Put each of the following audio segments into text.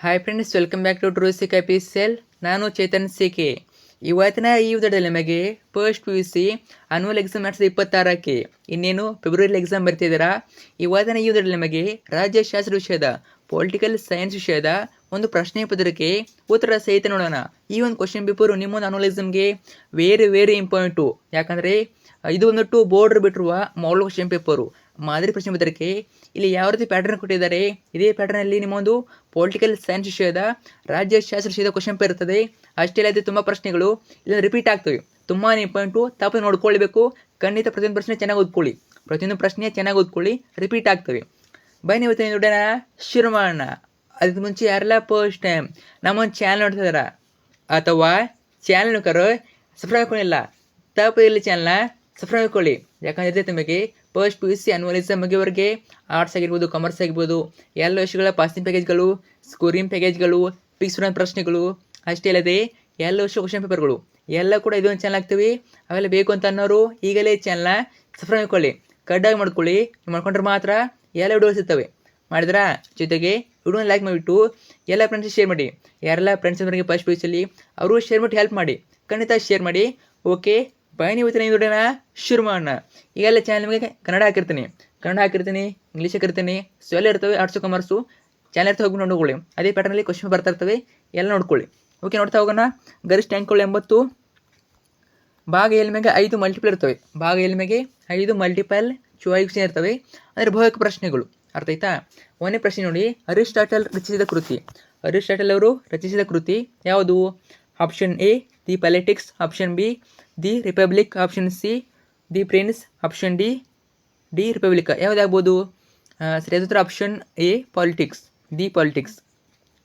Hi friends, welcome back to ಟ್ರೂಸಿಕ್ IPSL. ನಾನು Chetan CK. ಇವತ್ತಿನ ಈ ವಿಡಿಯೋದಲ್ಲಿ ನಿಮಗೆ ಫಸ್ಟ್ PUC ಅನ್ಯುವಲ್ ಎಕ್ಸಾಮ್ 2026ಕ್ಕೆ ಇನ್ನೇನು ಫೆಬ್ರವರಿಲಿ ಎಕ್ಸಾಮ್ ಬರ್ತಿದ್ದೀರಾ. ಇವತ್ತಿನ ಈ ವಿಡಿಯೋದಲ್ಲಿ ನಿಮಗೆ ರಾಜ್ಯಶಾಸ್ತ್ರ ವಿಷಯದ ಪೊಲಿಟಿಕಲ್ ಸೈನ್ಸ್ ವಿಷಯದ ಒಂದು ಪ್ರಶ್ನೆ ಪತ್ರಿಕೆ ಉತ್ತರ ಸಹಿತ ನೋಡೋಣ. ಈ ಒಂದು ಕ್ವಶನ್ ಪೇಪರು ನಿಮ್ಮೊಂದು ಅನ್ಯುವಲ್ ಎಕ್ಸಾಮ್ಗೆ ವೆರಿ ಇಂಪಾರ್ಟೆಂಟು. ಯಾಕಂದರೆ ಇದು ಬಂದ್ಬಿಟ್ಟು ಬೋರ್ಡರ್ ಬಿಟ್ಟಿರುವ ಮಾಡಲ್ ಕ್ವಶನ್ ಪೇಪರು, ಮಾದರಿ ಪ್ರಶ್ನೆ ಪತ್ರಿಕೆ. ಇಲ್ಲಿ ಯಾವ ರೀತಿ ಪ್ಯಾಟರ್ನ್ ಕೊಟ್ಟಿದ್ದಾರೆ, ಇದೇ ಪ್ಯಾಟರ್ನಲ್ಲಿ ನಿಮ್ಮೊಂದು ಪೊಲಿಟಿಕಲ್ ಸೈನ್ಸ್ ವಿಷಯದ ರಾಜ್ಯಶಾಸ್ತ್ರ ವಿಷಯದ ಕ್ವಶನ್ ಪೇಪರ್ ಇರ್ತದೆ. ಅಷ್ಟೇ ಅಲ್ಲದೆ ತುಂಬ ಪ್ರಶ್ನೆಗಳು ಇಲ್ಲಿ ರಿಪೀಟ್ ಆಗ್ತವೆ. ತುಂಬಾ ಇಂಪಾರ್ಟೆಂಟು, ತಪ್ಪು ನೋಡ್ಕೊಳ್ಬೇಕು. ಖಂಡಿತ ಪ್ರತಿಯೊಂದು ಪ್ರಶ್ನೆ ಚೆನ್ನಾಗಿ ಓದ್ಕೊಳ್ಳಿ, ರಿಪೀಟ್ ಆಗ್ತವೆ. ಬನ್ನಿ ಇವತ್ತು ನೋಡೋಣ, ಶುರು ಮಾಡೋಣ. ಅದಕ್ಕೆ ಮುಂಚೆ ಯಾರೆಲ್ಲ ಫಸ್ಟ್ ಟೈಮ್ ನಮ್ಮೊಂದು ಚಾನಲ್ ನೋಡ್ತಿದಾರ ಅಥವಾ ಚಾನಲ್ ಕರೋ ಸಬ್ಸ್ಕ್ರೈಬ್ ಹಾಕೊಂಡಿಲ್ಲ, ತಪ್ಪು ಇಲ್ಲಿ ಚಾನಲ್ನ ಸಬ್ಸ್ಕ್ರೈಬ್ ಹಾಕೊಳ್ಳಿ. ಯಾಕಂದರೆ ನಿಮಗೆ ಫಸ್ಟ್ PUC ಅನ್ಯುವಲ್ ಎಕ್ಸಾಮ್ ಮುಗಿಯವರೆಗೆ ಆರ್ಟ್ಸ್ ಆಗಿರ್ಬೋದು, ಕಾಮರ್ಸ್ ಆಗಿರ್ಬೋದು, ಎಲ್ಲ ವಿಷಯಗಳ ಪಾಸಿಂಗ್ ಪ್ಯಾಕೇಜ್ಗಳು, ಸ್ಕೋರಿಂಗ್ ಪ್ಯಾಕೇಜ್ಗಳು, ಫಿಕ್ಸ್ ಪ್ರಶ್ನೆಗಳು, ಅಷ್ಟೇ ಅಲ್ಲದೆ ಎಲ್ಲ ವಿಷಯ ಕ್ವಶನ್ ಪೇಪರ್ಗಳು ಎಲ್ಲ ಕೂಡ ಇದೊಂದು ಚಾನಲ್ ಆಗ್ತವೆ. ಅವೆಲ್ಲ ಬೇಕು ಅಂತ ಅನ್ನೋರು ಈಗಲೇ ಚಾನಲ್ನ ಸಬ್ಸ್ಕ್ರೈಬ್ ಮಾಡ್ಕೊಳ್ಳಿ, ಕಡ್ಡಾಗಿ ಮಾಡ್ಕೊಳ್ಳಿ. ಮಾಡ್ಕೊಂಡ್ರೆ ಮಾತ್ರ ಎಲ್ಲ ವಿಡಿಯೋಸ್ ಇರ್ತವೆ. ಮಾಡಿದ್ರಾ? ಜೊತೆಗೆ ವಿಡಿಯೋನ ಲೈಕ್ ಮಾಡಿಬಿಟ್ಟು ಎಲ್ಲ ಫ್ರೆಂಡ್ಸ್ ಶೇರ್ ಮಾಡಿ. ಯಾರೆಲ್ಲ ಫ್ರೆಂಡ್ಸ್ ಅವರಿಗೆ ಫಸ್ಟ್ PUC ಅವರು ಶೇರ್ ಮಾಡಿ ಹೆಲ್ಪ್ ಮಾಡಿ, ಖಂಡಿತ ಶೇರ್ ಮಾಡಿ. ಓಕೆ, ಬನ್ನಿ ಇವತ್ತಿನ ವಿಡಿಯೋನ ಶುರು ಮಾಡೋಣ. ಈಗೆಲ್ಲ ಚಾನಲ್ ನಿಮಗೆ ಕನ್ನಡ ಹಾಕಿರ್ತೀನಿ, ಇಂಗ್ಲೀಷ್ ಹಾಕಿರ್ತೀನಿ, ಸೊ ಎಲ್ಲ ಇರ್ತವೆ. ಆರ್ಟ್ಸು ಕಾಮರ್ಸು ಚಾನಲ್ ಇರ್ತವೆ, ಹೋಗಿ ನೋಡ್ಕೊಳ್ಳಿ. ಅದೇ ಪ್ಯಾಟರ್ನಲ್ಲಿ ಕ್ವಶನ್ ಬರ್ತಾ ಇರ್ತವೆ, ಎಲ್ಲ ನೋಡ್ಕೊಳ್ಳಿ. ಓಕೆ, ನೋಡ್ತಾ ಹೋಗೋಣ. ಗರಿಷ್ಠ ಅಂಕಗಳು 80. ಭಾಗ ಎಲ್ ಮೇಲೆ 5 ಮಲ್ಟಿಪಲ್ ಇರ್ತವೆ. ಭಾಗ ಎಲ್ ಮೇಲೆ 5 ಮಲ್ಟಿಪಲ್ ಚಾಯ್ಸ್ ಇರ್ತವೆ, ಅಂದರೆ ಬಹುಕ ಪ್ರಶ್ನೆಗಳು. ಅರ್ಥ ಆಯ್ತಾ? ಒಂದನೇ ಪ್ರಶ್ನೆ ನೋಡಿ, ಅರಿಸ್ಟಾಟಲ್ ಅವರು ರಚಿಸಿದ ಕೃತಿ ಯಾವುದು? Option A the Politics, option B the Republic, option C the Prince, option D Republic. ಯಾವುದಾಗ್ಬೋದು? ಸರಿಯಾದ ಉತ್ತರ ಆಪ್ಷನ್ ಎ ದಿ ಪಾಲಿಟಿಕ್ಸ್.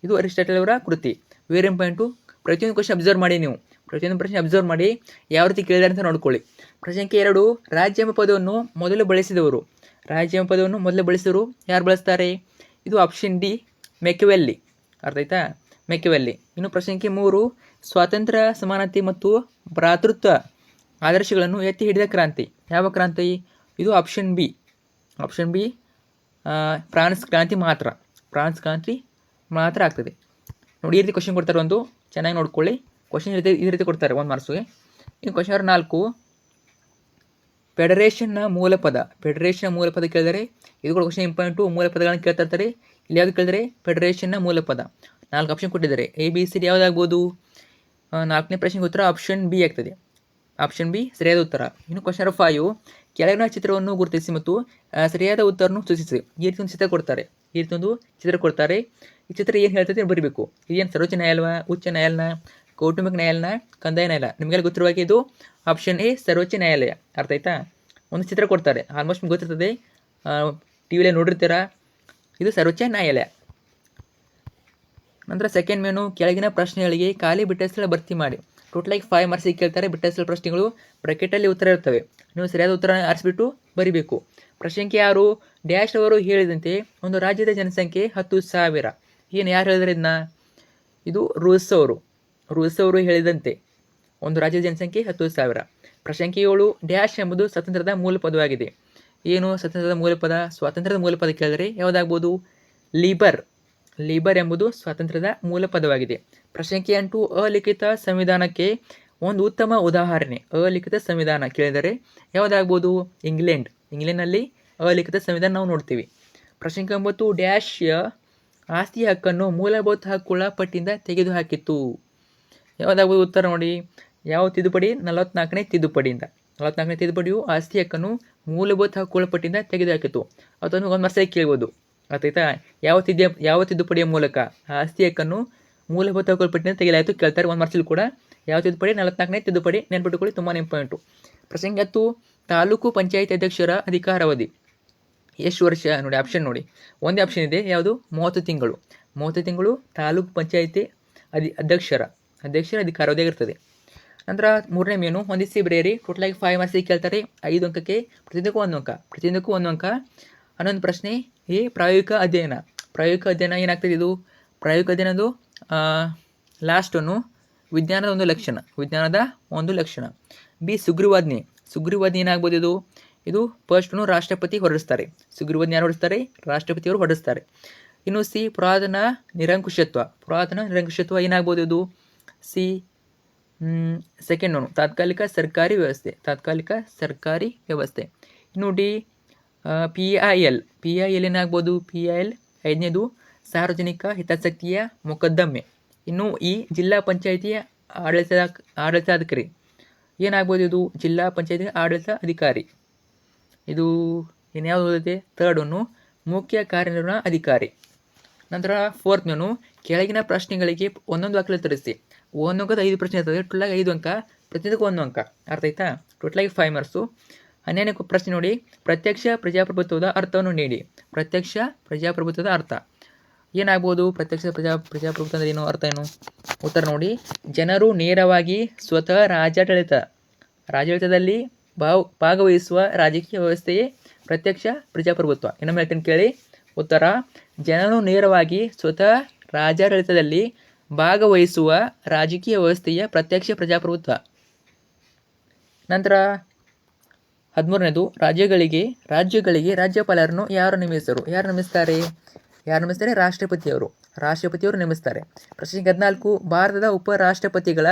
ಇದು ಅರಿಸ್ಟಾಟಲ್ ಅವರ ಕೃತಿ. Very important. ಪ್ರತಿಯೊಂದು ಕ್ವಶನ್ ಅಬ್ಸರ್ವ್ ಮಾಡಿ, ನೀವು ಪ್ರತಿಯೊಂದು ಪ್ರಶ್ನೆ ಅಬ್ಸರ್ವ್ ಮಾಡಿ ಯಾವ ರೀತಿ ಕೇಳಿದಾರೆ ಅಂತ ನೋಡ್ಕೊಳ್ಳಿ. ಪ್ರಶ್ನೆ 2, ರಾಜ್ಯ ಎಂಬ ಪದವನ್ನು ಮೊದಲು ಬಳಸಿದವರು ಯಾರು ಬಳಸ್ತಾರೆ? ಇದು ಆಪ್ಷನ್ ಡಿ ಮೆಕ್ಯಾವೆಲ್ಲಿ. ಅರ್ಥ ಆಯ್ತಾ? ಮೆಕ್ಯಾವೆಲ್ಲಿ. ಇನ್ನು ಪ್ರಶ್ನೆ 3, ಸ್ವಾತಂತ್ರ್ಯ, ಸಮಾನತೆ ಮತ್ತು ಭ್ರಾತೃತ್ವ ಆದರ್ಶಗಳನ್ನು ಎತ್ತಿ ಹಿಡಿದ ಕ್ರಾಂತಿ ಯಾವ ಕ್ರಾಂತಿ? ಇದು ಆಪ್ಷನ್ ಬಿ ಫ್ರಾನ್ಸ್ ಕ್ರಾಂತಿ ಮಾತ್ರ ಆಗ್ತದೆ. ನೋಡಿ, ಈ ರೀತಿ ಕ್ವಶನ್ ಕೊಡ್ತಾರೆ, ಒಂದು ಚೆನ್ನಾಗಿ ನೋಡ್ಕೊಳ್ಳಿ. ಕ್ವಶನ್ ಈ ರೀತಿ ಕೊಡ್ತಾರೆ 1 ಮಾರ್ಕ್ಸ್ಗೆ. ಇನ್ನು ಕ್ವಶನ್ 4, ಫೆಡರೇಷನ್ನ ಮೂಲ ಪದ ಕೇಳಿದರೆ ಇದು ಕೂಡ ಕ್ವಶನ್ ಇಂಪಾರ್ಟೆಂಟು. ಮೂಲ ಪದಗಳನ್ನು ಕೇಳ್ತಾ ಇರ್ತಾರೆ. ಇಲ್ಲಿ ಯಾವುದು ಕೇಳಿದರೆ ಫೆಡರೇಷನ್ನ ಮೂಲ ಪದ. 4 ಆಪ್ಷನ್ ಕೊಟ್ಟಿದ್ದಾರೆ, ABCD ಯಾವುದಾಗ್ಬೋದು? 4ನೇ ಪ್ರಶ್ನೆಗೆ ಉತ್ತರ ಆಪ್ಷನ್ ಬಿ ಆಗ್ತದೆ. ಆಪ್ಷನ್ ಬಿ ಸರಿಯಾದ ಉತ್ತರ. ಇನ್ನು ಕ್ವಶನ್ 5, ಕೆಳಗಿನ ಚಿತ್ರವನ್ನು ಗುರುತಿಸಿ ಮತ್ತು ಸರಿಯಾದ ಉತ್ತರವನ್ನು ಸೂಚಿಸಿ. ಈ ರೀತಿ ಒಂದು ಚಿತ್ರ ಕೊಡ್ತಾರೆ. ಈ ಚಿತ್ರ ಏನು ಹೇಳ್ತದೆ ಬರೀಬೇಕು. ಇದೇನು ಸರ್ವೋಚ್ಚ ನ್ಯಾಯಾಲಯ, ಉಚ್ಚ ನ್ಯಾಯಾಲಯ, ಕೌಟುಂಬಿಕ ನ್ಯಾಯಾಲಯ, ಕಂದಾಯ ನ್ಯಾಯಾಲಯ? ನಿಮಗೆಲ್ಲ ಗೊತ್ತಿರುವಾಗ ಇದು ಆಪ್ಷನ್ ಎ ಸರ್ವೋಚ್ಚ ನ್ಯಾಯಾಲಯ. ಅರ್ಥ ಆಯ್ತಾ? ಒಂದು ಚಿತ್ರ ಕೊಡ್ತಾರೆ, ಆಲ್ಮೋಸ್ಟ್ ನಿಮ್ಗೆ ಗೊತ್ತಿರ್ತದೆ, ಟಿವಿಯಲ್ಲಿ ನೋಡಿರ್ತೀರಾ. ಇದು ಸರ್ವೋಚ್ಚ ನ್ಯಾಯಾಲಯ. ನಂತರ ಸೆಕೆಂಡ್ ಮೇನು, ಕೆಳಗಿನ ಪ್ರಶ್ನೆಗಳಿಗೆ ಖಾಲಿ ಬಿಟ್ಟ ಸ್ಥಳ ಭರ್ತಿ ಮಾಡಿ. ಟೋಟಲಾಗಿ 5 ಮಾರ್ಕ್ಸಿಗೆ ಕೇಳ್ತಾರೆ. ಬಿಟ್ಟ ಸ್ಥಳ ಪ್ರಶ್ನೆಗಳು ಬ್ರಾಕೆಟಲ್ಲಿ ಉತ್ತರ ಇರ್ತವೆ. ನೀವು ಸರಿಯಾದ ಉತ್ತರ ಆರಿಸಿಬಿಟ್ಟು ಬರಿಬೇಕು. ಪ್ರಶ್ನೆ 6, ಡ್ಯಾಶ್ ಅವರು ಹೇಳಿದಂತೆ ಒಂದು ರಾಜ್ಯದ ಜನಸಂಖ್ಯೆ 10,000. ಏನು ಯಾರು ಹೇಳಿದ್ರೆ ಇದನ್ನ? ಇದು ರೂಲ್ಸ್ ಅವರು ಹೇಳಿದಂತೆ ಒಂದು ರಾಜ್ಯದ ಜನಸಂಖ್ಯೆ 10,000. ಪ್ರಶ್ನೆ 7, ಡ್ಯಾಶ್ ಎಂಬುದು ಸ್ವಾತಂತ್ರ್ಯದ ಮೂಲ ಪದವಾಗಿದೆ. ಏನು ಸ್ವಾತಂತ್ರ್ಯದ ಮೂಲ ಪದ? ಸ್ವಾತಂತ್ರ್ಯದ ಮೂಲ ಪದ ಕೇಳಿದರೆ ಯಾವುದಾಗ್ಬೋದು? ಲೀಬರ್ ಎಂಬುದು ಸ್ವಾತಂತ್ರ್ಯದ ಮೂಲ ಪದವಾಗಿದೆ. ಪ್ರಶ್ನೆ 8, ಅಲಿಖಿತ ಸಂವಿಧಾನಕ್ಕೆ ಒಂದು ಉತ್ತಮ ಉದಾಹರಣೆ. ಅಲಿಖಿತ ಸಂವಿಧಾನ ಕೇಳಿದರೆ ಯಾವುದಾಗ್ಬೋದು? ಇಂಗ್ಲೆಂಡ್ನಲ್ಲಿ ಅಲಿಖಿತ ಸಂವಿಧಾನ ನಾವು ನೋಡ್ತೀವಿ. ಪ್ರಶ್ನೆ 9, ಡ್ಯಾಶ್ ಆಸ್ತಿ ಹಕ್ಕನ್ನು ಮೂಲಭೂತ ಹಕ್ಕುಗಳ ಪಟ್ಟಿಯಿಂದ ತೆಗೆದುಹಾಕಿತ್ತು. ಯಾವುದಾಗ್ಬೋದು ಉತ್ತರ ನೋಡಿ? ಯಾವ ತಿದ್ದುಪಡಿ? 44ನೇ ತಿದ್ದುಪಡಿಯಿಂದ. 44ನೇ ತಿದ್ದುಪಡಿಯು ಆಸ್ತಿ ಹಕ್ಕನ್ನು ಮೂಲಭೂತ ಹಕ್ಕುಗಳ ಪಟ್ಟಿಯಿಂದ ತೆಗೆದುಹಾಕಿತ್ತು. ಅದನ್ನು 1 ಮಾರ್ಕ್ಸಿಗೆ ಕೇಳ್ಬೋದು. ಆಯ್ತಾ? ಯಾವ ತಿದ್ದುಪಡಿಯ ಮೂಲಕ ಆಸ್ತಿ ಹಕ್ಕನ್ನು ಮೂಲಭೂತ ಹಕ್ಕುಗಳ ಪಟ್ಟಿಯಿಂದ ತೆಗೆಯಲಾಯಿತು ಕೇಳ್ತಾರೆ 1 ಮಾರ್ಕ್ಸಲ್ಲಿ ಕೂಡ. ಯಾವ ತಿದ್ದುಪಡಿ? 44ನೇ ತಿದ್ದುಪಡಿ. ನೆನ್ಪಿಟ್ಟುಕೊಳ್ಳಿ, ತುಂಬಾ ಇಂಪಾರ್ಟೆಂಟು. ಪ್ರಶ್ನೆ 10, ತಾಲೂಕು ಪಂಚಾಯತ್ ಅಧ್ಯಕ್ಷರ ಅಧಿಕಾರಾವಧಿ ಎಷ್ಟು ವರ್ಷ? ನೋಡಿ, ಆಪ್ಷನ್ ನೋಡಿ. ಒಂದೇ ಆಪ್ಷನ್ ಇದೆ, ಯಾವುದು? 30 ತಿಂಗಳು ತಾಲೂಕು ಪಂಚಾಯತಿ ಅಧ್ಯಕ್ಷರ ಅಧಿಕಾರಾವಧಿ ಆಗಿರ್ತದೆ. ನಂತರ 3ನೇ ಮೇನು, ಹೊಂದಿಸಿ ಬರೆಯಿರಿ. ಟೋಟಲಾಗಿ 5 ಮಾರ್ಕ್ಸಿಗೆ ಕೇಳ್ತಾರೆ. 5 ಅಂಕಕ್ಕೆ ಪ್ರತಿಯೊಂದಕ್ಕೂ 1 ಅಂಕ. ಹನ್ನೊಂದು ಪ್ರಶ್ನೆ, ಪ್ರಾಯೋಗಿಕ ಅಧ್ಯಯನ ಏನಾಗ್ತದೆ? ಇದು ಪ್ರಾಯೋಗಿಕ ಅಧ್ಯಯನದು ಲಾಸ್ಟನ್ನು ವಿಜ್ಞಾನದ ಒಂದು ಲಕ್ಷಣ. ಬಿ ಸುಗ್ರೀವಾಜ್ಞೆ ಏನಾಗ್ಬೋದು? ಇದು ಫಸ್ಟನ್ನು ರಾಷ್ಟ್ರಪತಿ ಹೊರಡಿಸ್ತಾರೆ. ಸುಗ್ರೀವಾಜ್ಞೆ ಯಾರು ಹೊರಡಿಸ್ತಾರೆ? ರಾಷ್ಟ್ರಪತಿಯವರು ಹೊರಡಿಸ್ತಾರೆ. ಇನ್ನು ಸಿ ಪುರಾತನ ನಿರಂಕುಶತ್ವ ಏನಾಗ್ಬೋದು ಇದು ಸಿ ಸೆಕೆಂಡ್ ಒನ್ ತಾತ್ಕಾಲಿಕ ಸರ್ಕಾರಿ ವ್ಯವಸ್ಥೆ. ಇನ್ನು ಡಿ ಪಿ ಐ ಎಲ್ ಏನಾಗ್ಬೋದು ಐದನೇದು ಸಾರ್ವಜನಿಕ ಹಿತಾಸಕ್ತಿಯ ಮೊಕದ್ದಮೆ. ಇನ್ನು ಈ ಜಿಲ್ಲಾ ಪಂಚಾಯಿತಿಯ ಆಡಳಿತಾಧಿಕಾರಿ ಏನಾಗ್ಬೋದು ಇದು ಜಿಲ್ಲಾ ಪಂಚಾಯಿತಿ ಆಡಳಿತ ಅಧಿಕಾರಿ. ಇದು ಇನ್ಯಾವುದು ಓದಿದೆ ಥರ್ಡ್ ಒನ್ನು ಮುಖ್ಯ ಕಾರ್ಯನಿರ್ವಹಣಾ ಅಧಿಕಾರಿ. ನಂತರ ಫೋರ್ತ್ನೂ ಕೆಳಗಿನ ಪ್ರಶ್ನೆಗಳಿಗೆ ಒಂದೊಂದು ವಾಕ್ಯ ಉತ್ತರಿಸಿ. ಒಂದೊಂದು 5 ಪ್ರಶ್ನೆ ಇರ್ತದೆ, ಟೋಟಲಾಗಿ 5 ಅಂಕ, ಪ್ರತಿಯೊಂದಕ್ಕೂ 1 ಅಂಕ. ಅರ್ಥ ಆಯ್ತಾ? ಟೋಟಲಾಗಿ 5 ಮಾರ್ಕ್ಸು. 12ನೇ ಪ್ರಶ್ನೆ ನೋಡಿ, ಪ್ರತ್ಯಕ್ಷ ಪ್ರಜಾಪ್ರಭುತ್ವದ ಅರ್ಥವನ್ನು ನೀಡಿ. ಪ್ರತ್ಯಕ್ಷ ಪ್ರಜಾಪ್ರಭುತ್ವದ ಅರ್ಥ ಏನಾಗ್ಬೋದು? ಪ್ರತ್ಯಕ್ಷ ಪ್ರಜಾಪ್ರಭುತ್ವ ಅಂದರೆ ಏನು, ಅರ್ಥ ಏನು? ಉತ್ತರ ನೋಡಿ, ಜನರು ನೇರವಾಗಿ ಸ್ವತಃ ರಾಜಾಡಳಿತದಲ್ಲಿ ಭಾಗವಹಿಸುವ ರಾಜಕೀಯ ವ್ಯವಸ್ಥೆಯೇ ಪ್ರತ್ಯಕ್ಷ ಪ್ರಜಾಪ್ರಭುತ್ವ. ಇನ್ನೊಮ್ಮೆ ಹೇಳ್ತೀನಿ ಕೇಳಿ. ಉತ್ತರ, ಜನರು ನೇರವಾಗಿ ಸ್ವತಃ ರಾಜಾಡಳಿತದಲ್ಲಿ ಭಾಗವಹಿಸುವ ರಾಜಕೀಯ ವ್ಯವಸ್ಥೆಯ ಪ್ರತ್ಯಕ್ಷ ಪ್ರಜಾಪ್ರಭುತ್ವ. ನಂತರ 13ನೇದು, ರಾಜ್ಯಗಳಿಗೆ ರಾಜ್ಯಪಾಲರನ್ನು ಯಾರು ನೇಮಿಸ್ತಾರೆ? ರಾಷ್ಟ್ರಪತಿಯವರು ನೇಮಿಸ್ತಾರೆ. ಪ್ರಶ್ನೆ 14, ಭಾರತದ ಉಪರಾಷ್ಟ್ರಪತಿಗಳ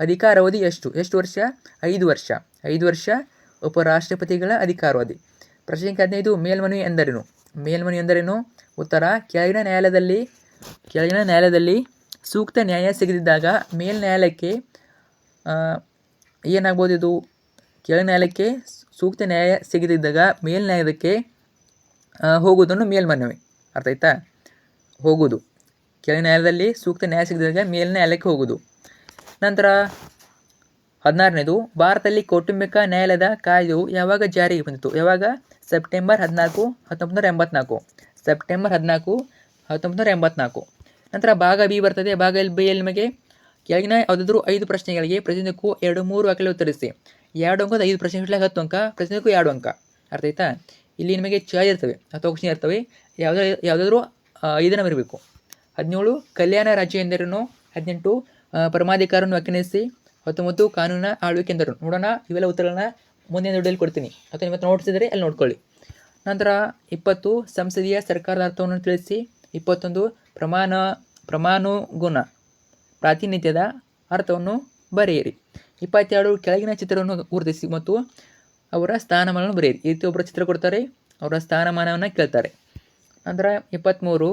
ಅಧಿಕಾರಾವಧಿ ಎಷ್ಟು ವರ್ಷ? 5 ವರ್ಷ ಉಪರಾಷ್ಟ್ರಪತಿಗಳ ಅಧಿಕಾರಾವಧಿ. ಪ್ರಶ್ನೆ 15, ಮೇಲ್ಮನವಿ ಎಂದರೇನು? ಉತ್ತರ, ಕೆಳಗಿನ ನ್ಯಾಯಾಲಯದಲ್ಲಿ ಸೂಕ್ತ ನ್ಯಾಯ ಸಿಗದಿದ್ದಾಗ ಮೇಲ್ನ್ಯಾಯಾಲಯಕ್ಕೆ ಏನಾಗ್ಬೋದು ಇದು? ಕೆಳಗಿನ ನ್ಯಾಯಾಲಯಕ್ಕೆ ಸೂಕ್ತ ನ್ಯಾಯ ಸಿಗದಿದ್ದಾಗ ಮೇಲ್ನ್ಯಾಯಾಲಯಕ್ಕೆ ಹೋಗುವುದನ್ನು ಮೇಲ್ಮನವಿ. ಅರ್ಥ ಆಯ್ತಾ? ಹೋಗುವುದು, ಕೆಳಗಿನ ನ್ಯಾಯಾಲಯದಲ್ಲಿ ಸೂಕ್ತ ನ್ಯಾಯ ಸಿಗದಿದ್ದಾಗ ಮೇಲ್ನ್ಯಾಯಾಲಯಕ್ಕೆ ಹೋಗುವುದು. ನಂತರ 16ನೇದು, ಭಾರತದಲ್ಲಿ ಕೌಟುಂಬಿಕ ನ್ಯಾಯಾಲಯದ ಕಾಯ್ದೆಯು ಯಾವಾಗ ಜಾರಿಗೆ ಬಂದಿತು? ಯಾವಾಗ? ಸೆಪ್ಟೆಂಬರ್ 14, 1984. ನಂತರ ಭಾಗ ಬಿ ಬರ್ತದೆ. ಭಾಗ ಬಿ ಯಲ್ಲಿ ನಿಮಗೆ ಕೆಳಗಿನ ಯಾವುದಾದ್ರೂ 5 ಪ್ರಶ್ನೆಗಳಿಗೆ ಪ್ರತಿಯೊಂದಕ್ಕೂ 2-3 ವಾಕ್ಯದಲ್ಲಿ ಉತ್ತರಿಸಿ. 2 ಅಂಕದ 5 ಪ್ರಶ್ನೆ 10 ಅಂಕ, ಪ್ರತಿಯೊಂದಕ್ಕೂ 2 ಅಂಕ. ಅರ್ಥ ಆಯ್ತಾ? ಇಲ್ಲಿ ನಿಮಗೆ ಚಾಯ್ಸ್ ಇರ್ತವೆ ಅಥವಾ ಆಪ್ಷನ್ ಇರ್ತವೆ, ಯಾವುದಾದ್ರೂ 5 ಬರಬೇಕು. 17, ಕಲ್ಯಾಣ ರಾಜ್ಯ ಎಂದರೇನು? 18, ಪರಮಾಧಿಕಾರವನ್ನು ವ್ಯಾಖ್ಯಾನಿಸಿ. 19, ಕಾನೂನಿನ ಆಳ್ವಿಕೆ ಎಂದರೇನು? ನೋಡೋಣ. ಇವೆಲ್ಲ ಉತ್ತರಗಳನ್ನ ಮುಂದಿನ ವಿಡಿಯೋದಲ್ಲಿ ಕೊಡ್ತೀನಿ, ಅಥವಾ ನಿಮ್ಮತ್ತು ನೋಟ್ಸ್ ಇದ್ದರೆ ಅಲ್ಲಿ ನೋಡ್ಕೊಳ್ಳಿ. ನಂತರ 20, ಸಂಸದೀಯ ಸರ್ಕಾರದ ಅರ್ಥವನ್ನು ತಿಳಿಸಿ. 21, ಪ್ರಮಾಣಾನುಗುಣ ಪ್ರಾತಿನಿಧ್ಯದ ಅರ್ಥವನ್ನು ಬರೆಯಿರಿ. 22, ಕೆಳಗಿನ ಚಿತ್ರವನ್ನು ಗುರುತಿಸಿ ಮತ್ತು ಅವರ ಸ್ಥಾನಮಾನವನ್ನು ಬರೆಯಿರಿ. ಈ ರೀತಿ ಒಬ್ಬರ ಚಿತ್ರ ಕೊಡ್ತಾರೆ, ಅವರ ಸ್ಥಾನಮಾನವನ್ನು ಕೇಳ್ತಾರೆ. ನಂತರ 23,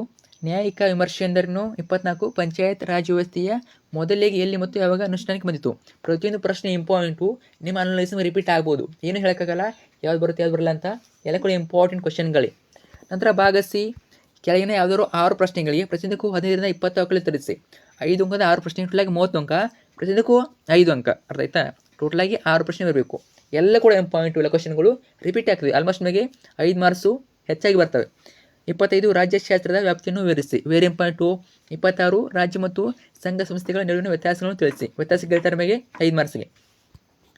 ನ್ಯಾಯಿಕ ವಿಮರ್ಶೆ ಎಂದರೇನು? 24, ಪಂಚಾಯತ್ ರಾಜ್ ವ್ಯವಸ್ಥೆಯ ಮೊದಲಿಗೆ ಎಲ್ಲಿ ಮತ್ತು ಯಾವಾಗ ಅನುಷ್ಠಾನಕ್ಕೆ ಬಂದಿತು? ಪ್ರತಿಯೊಂದು ಪ್ರಶ್ನೆ ಇಂಪಾರ್ಟೆಂಟು, ನಿಮ್ಮ ಅನಲೈಸಿಂಗ್ ರಿಪೀಟ್ ಆಗ್ಬೋದು, ಏನು ಹೇಳೋಕ್ಕಾಗಲ್ಲ, ಯಾವ್ದು ಬರುತ್ತೆ ಯಾವ್ದು ಬರಲ್ಲ ಅಂತ. ಎಲ್ಲ ಕೂಡ ಇಂಪಾರ್ಟೆಂಟ್ ಕ್ವಶನ್ಗಳೇ. ನಂತರ ಭಾಗ ಸಿ, ಕೆಳಗಿನ ಯಾವುದಾದ್ರು 6 ಪ್ರಶ್ನೆಗಳಿಗೆ ಪ್ರತಿಯೊಂದಕ್ಕೂ 15ರಿಂದ 20 ಅಂಕಗಳು ಉತ್ತರಿಸಿ. 5 ಅಂಕದ 6 ಪ್ರಶ್ನೆ, ಟೋಟಲಾಗಿ 30 ಅಂಕ, ಪ್ರತಿಯೊಂದಕ್ಕೂ 5 ಅಂಕ. ಅರ್ಥ ಆಯ್ತಾ? ಟೋಟಲಾಗಿ 6 ಪ್ರಶ್ನೆ ಬರಬೇಕು. ಎಲ್ಲ ಕೂಡ ಇಂಪಾರ್ಟೆಂಟ್ ಇಲ್ಲ, ಕ್ವಶನ್ಗಳು ರಿಪೀಟ್ ಆಗ್ತದೆ. ಆಲ್ಮೋಸ್ಟ್ ನಿಮಗೆ 5 ಮಾರ್ಕ್ಸು ಹೆಚ್ಚಾಗಿ ಬರ್ತವೆ. 25, ರಾಜ್ಯಶಾಸ್ತ್ರದ ವ್ಯಾಪ್ತಿಯನ್ನು ವಿವರಿಸಿ. Very important. 26, ರಾಜ್ಯ ಮತ್ತು ಸಂಘ ಸಂಸ್ಥೆಗಳ ನಡುವಿನ ವ್ಯತ್ಯಾಸಗಳನ್ನು ತಿಳಿಸಿ. ವ್ಯತ್ಯಾಸ ಕೇಳ್ತಾರೆ ನಿಮಗೆ 5 ಮಾರ್ಕ್ಸ್ಗೆ.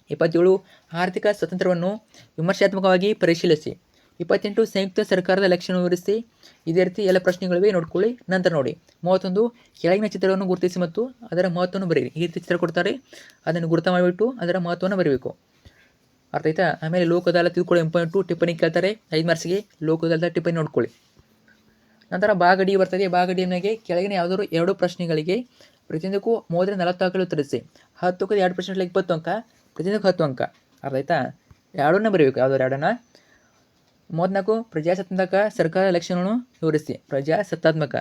27, ಆರ್ಥಿಕ ಸ್ವಾತಂತ್ರ್ಯವನ್ನು ವಿಮರ್ಶಾತ್ಮಕವಾಗಿ ಪರಿಶೀಲಿಸಿ. 28, ಸಂಯುಕ್ತ ಸರ್ಕಾರದ ಲಕ್ಷಣ ವಿವರಿಸಿ. ಇದೇ ರೀತಿ ಎಲ್ಲ ಪ್ರಶ್ನೆಗಳಿವೆ, ನೋಡ್ಕೊಳ್ಳಿ. ನಂತರ ನೋಡಿ 31, ಕೆಳಗಿನ ಚಿತ್ರವನ್ನು ಗುರುತಿಸಿ ಮತ್ತು ಅದರ ಮಹತ್ವವನ್ನು ಬರೆಯಿರಿ. ಈ ರೀತಿ ಚಿತ್ರ ಕೊಡ್ತಾರೆ, ಅದನ್ನು ಗುರುತ ಮಾಡಿಬಿಟ್ಟು ಅದರ ಮಹತ್ವವನ್ನು ಬರೀಬೇಕು. ಅರ್ಥ ಆಯ್ತಾ? ಆಮೇಲೆ ಲೋಕ ಅದಾಲತ್ ಕೂಡ ಇಂಪಾರ್ಟೆಂಟು, ಟಿಪ್ಪಣಿ ಕೇಳ್ತಾರೆ 5 ಮಾರ್ಕ್ಸ್ಗೆ. ಲೋಕ ಅದಾಲತ್ ಟಿಪ್ಪಣಿ ನೋಡ್ಕೊಳ್ಳಿ. ನಂತರ ಭಾಗ ಡಿ ಬರ್ತದೆ. ಭಾಗ ಡಿ ನಮಗೆ ಕೆಳಗಿನ ಯಾವುದಾದ್ರು 2 ಪ್ರಶ್ನೆಗಳಿಗೆ ಪ್ರತಿಯೊಂದಕ್ಕೂ 30ರಿಂದ 40 ಅಂಕಗಳು ಉತ್ತರಿಸಿ. 10 ಅಂಕದ 2 ಪ್ರಶ್ನೆಗಳಿಗೆ 20 ಅಂಕ, ಪ್ರತಿಯೊಂದಕ್ಕೂ 10 ಅಂಕ. ಅರ್ಥ ಆಯ್ತಾ? 2 ಬರೀಬೇಕು, ಯಾವುದಾದ್ರು 2. 34, ಪ್ರಜಾಸತ್ತಾತ್ಮಕ ಸರ್ಕಾರದ ಲಕ್ಷಣವನ್ನು ವಿವರಿಸಿ. ಪ್ರಜಾಸತ್ತಾತ್ಮಕ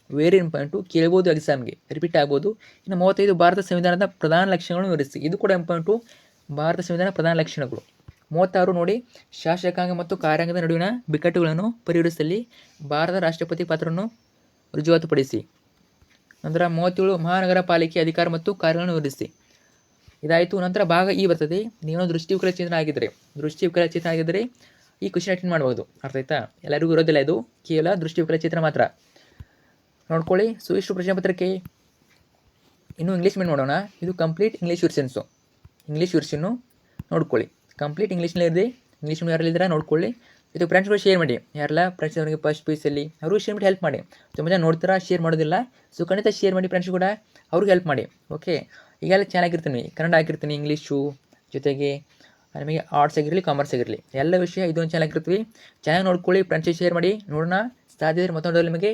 ವೆರಿ ಇಂಪಾರ್ಟೆಂಟು, ಕೇಳ್ಬೋದು ಎಕ್ಸಾಮ್ಗೆ, ರಿಪೀಟ್ ಆಗ್ಬೋದು. ಇನ್ನು 35, ಭಾರತ ಸಂವಿಧಾನದ ಪ್ರಧಾನ ಲಕ್ಷಣಗಳನ್ನು ವಿವರಿಸಿ. ಇದು ಕೂಡ ಇಂಪಾರ್ಟೆಂಟು, ಭಾರತ ಸಂವಿಧಾನ ಪ್ರಧಾನ ಲಕ್ಷಣಗಳು. 36 ನೋಡಿ, ಶಾಸಕಾಂಗ ಮತ್ತು ಕಾರ್ಯಾಂಗದ ನಡುವಿನ ಬಿಕ್ಕಟ್ಟುಗಳನ್ನು ಪರಿಹರಿಸಲಿ ಭಾರತ ರಾಷ್ಟ್ರಪತಿ ಪಾತ್ರವನ್ನು ರುಜುವಾತುಪಡಿಸಿ. ನಂತರ 37, ಮಹಾನಗರ ಪಾಲಿಕೆ ಅಧಿಕಾರ ಮತ್ತು ಕಾರ್ಯಗಳನ್ನು ವಿವರಿಸಿ. ಇದಾಯಿತು. ನಂತರ ಭಾಗ ಇ ಬರ್ತದೆ. ನೀವು ದೃಷ್ಟಿವಿಕಲಚೇತನ ಆಗಿದ್ದರೆ ಈ ಕ್ವಶನ್ ಅಟೆಂಡ್ ಮಾಡ್ಬೋದು. ಅರ್ಥ ಆಯ್ತಾ? ಎಲ್ಲರಿಗೂ ಇರೋದಿಲ್ಲ, ಇದು ಕೇವಲ ದೃಷ್ಟಿವಿಕಲಚೇತನ ಮಾತ್ರ. ನೋಡ್ಕೊಳ್ಳಿ. ಸುವಿಷ್ಟು ಪ್ರಶ್ನೆ ಪತ್ರಿಕೆ. ಇನ್ನು ಇಂಗ್ಲೀಷ್ ಮೇಲೆ ನೋಡೋಣ. ಇದು ಕಂಪ್ಲೀಟ್ ಇಂಗ್ಲೀಷ್ ವರ್ಷನ್ನು ನೋಡ್ಕೊಳ್ಳಿ. ಕಂಪ್ಲೀಟ್ ಇಂಗ್ಲೀಷ್ನಲ್ಲಿದೆ. ಇಂಗ್ಲೀಷ್ ಯಾರಲ್ಲಿದ್ದೀರಾ ನೋಡ್ಕೊಳ್ಳಿ. ಇದು ಫ್ರೆಂಡ್ಸ್ಗಳು ಶೇರ್ ಮಾಡಿ. ಯಾರೆಲ್ಲ ಫ್ರೆಂಡ್ಸ್ ಅವರಿಗೆ ಫಸ್ಟ್ ಪೀಸಲ್ಲಿ ಅವರು ಶೇರ್ ಮಾಡಿ ಹೆಲ್ಪ್ ಮಾಡಿ. ತುಂಬ ಜನ ನೋಡ್ತೀರಾ, ಶೇರ್ ಮಾಡೋದಿಲ್ಲ. ಸೊ ಖಂಡಿತ ಶೇರ್ ಮಾಡಿ ಫ್ರೆಂಡ್ಸ್ ಕೂಡ, ಅವ್ರಿಗೆ ಹೆಲ್ಪ್ ಮಾಡಿ. ಓಕೆ, ಈಗೆಲ್ಲ ಚೆನ್ನಾಗಿರ್ತೀನಿ, ಕನ್ನಡ ಹಾಕಿರ್ತೀನಿ, ಇಂಗ್ಲೀಷು ಜೊತೆಗೆ ನಿಮಗೆ ಆರ್ಟ್ಸ್ ಆಗಿರಲಿ, ಕಾಮರ್ಸ್ ಆಗಿರಲಿ, ಎಲ್ಲ ವಿಷಯ ಇದೊಂದು ಚೆನ್ನಾಗಿರ್ತೀವಿ. ಚೆನ್ನಾಗಿ ನೋಡ್ಕೊಳ್ಳಿ, ಫ್ರೆಂಡ್ಸಿಗೆ ಶೇರ್ ಮಾಡಿ. ನೋಡೋಣ, ಸಾಧ್ಯ ಇದ್ದರೆ ಮತ್ತೊಂದು ನಿಮಗೆ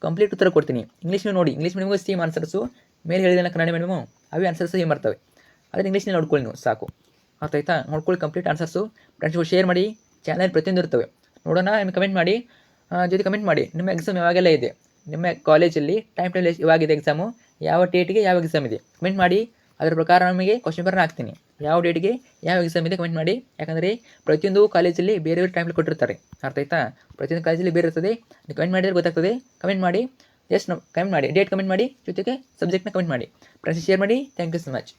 ಕಂಪ್ಲೀಟ್ ಉತ್ತರ ಕೊಡ್ತೀನಿ. ಇಂಗ್ಲೀಷ್ ನೋಡಿ, ಇಂಗ್ಲೀಷ್ ಮೀಡಿಯಮ್ಗೆ ಸೇಮ್ ಆನ್ಸರ್ಸು ಮೇಲೆ ಹೇಳಿದ ಕನ್ನಡ ಮೀಡಿಯಮು ಅವೇ ಆನ್ಸರ್ಸ್ ಸೇಮ್ ಬರ್ತವೆ. ಆದರೆ ಇಂಗ್ಲೀಷ್ನಲ್ಲಿ ನೋಡ್ಕೊಳ್ಳಿ ನೀವು ಸಾಕು. ಅರ್ಥ ಆಯ್ತಾ? ನೋಡ್ಕೊಳ್ಳಿ ಕಂಪ್ಲೀಟ್ ಆನ್ಸರ್ಸು. ಫ್ರೆಂಡ್ಸ್ಗಳು ಶೇರ್ ಮಾಡಿ, ಚಾನಲ್ ಪ್ರತಿಯೊಂದು ಇರ್ತವೆ ನೋಡೋಣ. ನಿಮಗೆ ಕಮೆಂಟ್ ಮಾಡಿ, ಜೊತೆ ಕಮೆಂಟ್ ಮಾಡಿ ನಿಮ್ಮ ಎಕ್ಸಾಮ್ ಯಾವಾಗೆಲ್ಲ ಇದೆ, ನಿಮ್ಮ ಕಾಲೇಜಲ್ಲಿ ಟೈಮ್ ಟೇಬಲ್ ಇವಾಗಿದೆ ಎಕ್ಸಾಮು, ಯಾವ ಡೇಟಿಗೆ ಯಾವ ಎಕ್ಸಾಮ್ ಇದೆ ಕಮೆಂಟ್ ಮಾಡಿ. ಅದರ ಪ್ರಕಾರ ನಮಗೆ ಕ್ವಶನ್ ಪೇಪರ್ನ ಹಾಕ್ತೀನಿ. ಯಾವ ಡೇಟಿಗೆ ಯಾವ ಎಕ್ಸಾಮ್ ಇದೆ ಕಮೆಂಟ್ ಮಾಡಿ. ಯಾಕಂದರೆ ಪ್ರತಿಯೊಂದು ಕಾಲೇಜಲ್ಲಿ ಬೇರೆ ಬೇರೆ ಟೈಮ್ ಕೊಟ್ಟಿರ್ತಾರೆ. ಅರ್ಥ ಆಯ್ತಾ? ಪ್ರತಿಯೊಂದು ಕಾಲೇಜಲ್ಲಿ ಬೇರೆ ಇರ್ತದೆ. ನೀವು ಕಮೆಂಟ್ ಮಾಡಿದರೆ ಗೊತ್ತಾಗ್ತದೆ. ಕಮೆಂಟ್ ಮಾಡಿ, ಜಸ್ಟ್ ಕಮೆಂಟ್ ಮಾಡಿ, ಡೇಟ್ ಕಮೆಂಟ್ ಮಾಡಿ, ಜೊತೆಗೆ ಸಬ್ಜೆಕ್ಟ್ನ ಕಮೆಂಟ್ ಮಾಡಿ. ಫ್ರೆಂಡ್ಸ್ ಶೇರ್ ಮಾಡಿ. Thank you so much.